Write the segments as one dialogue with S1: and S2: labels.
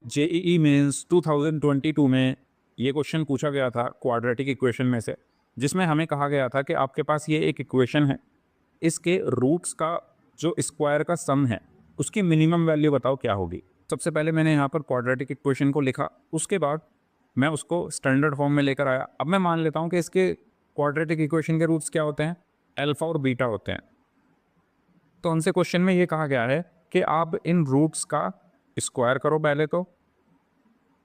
S1: JEE mains 2022 में ये question पूछा गया था क्वाड्रेटिक इक्वेशन में से, जिसमें हमें कहा गया था कि आपके पास ये एक इक्वेशन है, इसके रूट्स का जो स्क्वायर का सम है उसकी मिनिमम वैल्यू बताओ क्या होगी। सबसे पहले मैंने यहाँ पर क्वाड्रेटिक इक्वेशन को लिखा, उसके बाद मैं उसको स्टैंडर्ड फॉर्म में लेकर आया। अब मैं मान लेता हूँ कि इसके क्वाड्रेटिक इक्वेशन के रूट्स क्या होते हैं, अल्फा और बीटा होते हैं। तो हमसे क्वेश्चन में ये कहा गया है कि आप इन रूट्स का स्क्वायर करो पहले तो,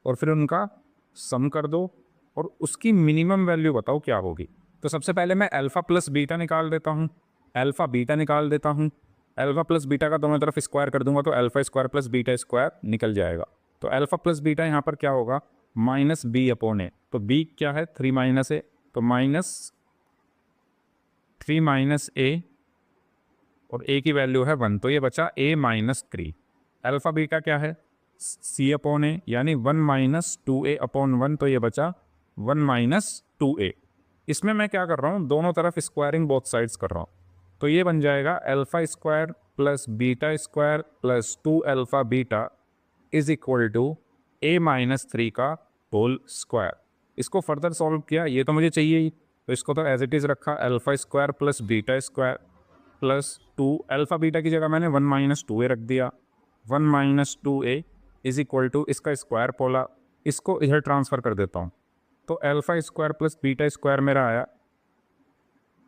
S1: और फिर उनका सम कर दो और उसकी मिनिमम वैल्यू बताओ क्या होगी। तो सबसे पहले मैं अल्फ़ा प्लस बीटा निकाल देता हूँ, अल्फ़ा बीटा निकाल देता हूँ। अल्फ़ा प्लस बीटा का दोनों तरफ स्क्वायर कर दूंगा तो alpha square plus beta square निकल जाएगा। तो अल्फ़ा प्लस बीटा यहाँ पर क्या होगा, माइनस बी अपॉन ए। तो बी क्या है, 3 माइनस ए, तो माइनस 3 माइनस ए, और ए की वैल्यू है 1, तो ये बचा ए माइनस 3। अल्फ़ा बीटा क्या है, सी अपॉन ए, यानी 1 माइनस 2a अपॉन 1, तो ये बचा 1 माइनस 2a। इसमें मैं क्या कर रहा हूँ, दोनों तरफ स्क्वायरिंग बोथ साइड्स कर रहा हूँ। तो ये बन जाएगा alpha square plus beta square plus 2 alpha beta is equal to a minus 3 का होल स्क्वायर। इसको फर्दर सॉल्व किया, ये तो मुझे चाहिए ही, तो इसको तो एज इट इज़ रखा, alpha square plus beta square plus 2 alpha beta की जगह मैंने 1 माइनस 2a रख दिया। 1 minus 2a is equal to इसका स्क्वायर पोला, इसको इधर ट्रांसफ़र कर देता हूँ। तो alpha square plus beta square मेरा आया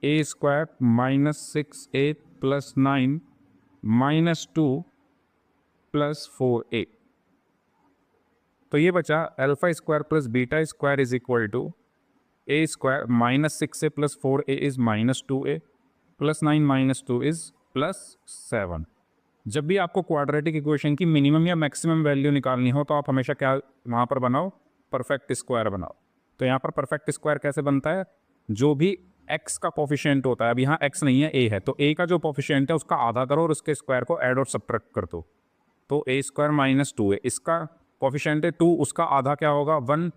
S1: A square minus 6a plus 9 minus 2 plus 4a। तो ये बचा alpha square plus beta square is equal to A square minus 6a plus 4a is minus 2a plus 9 minus 2 is plus 7। जब भी आपको quadratic equation की minimum या maximum value निकालनी हो तो आप हमेशा क्या वहाँ पर बनाओ, परफेक्ट स्क्वायर बनाओ। तो यहाँ पर परफेक्ट स्क्वायर कैसे बनता है, जो भी x का कोफिशिएंट होता है, अब यहाँ x नहीं है a है, तो a का जो कोफिशिएंट है उसका आधा करो और उसके स्क्वायर को ऐड और सब्ट्रैक्ट कर दो। तो a स्क्वायर माइनस 2 है, इसका कोफिशिएंट है 2, उसका आधा क्या होगा 1,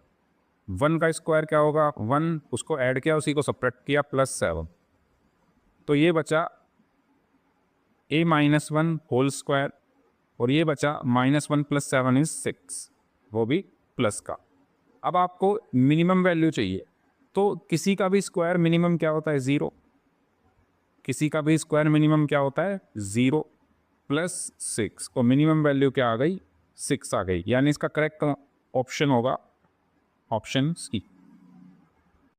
S1: 1 का स्क्वायर क्या होगा 1, उसको ऐड किया उसी को सब्ट्रैक्ट किया प्लस 7। तो ये बचा a माइनस 1 होल स्क्वायर, और ये बचा माइनस 1 प्लस 7 इज 6, वो भी प्लस का। अब आपको मिनिमम वैल्यू चाहिए, तो किसी का भी स्क्वायर मिनिमम क्या होता है 0, किसी का भी स्क्वायर मिनिमम क्या होता है 0 प्लस 6, और मिनिमम वैल्यू क्या आ गई 6 आ गई, यानी इसका करेक्ट ऑप्शन होगा ऑप्शन सी।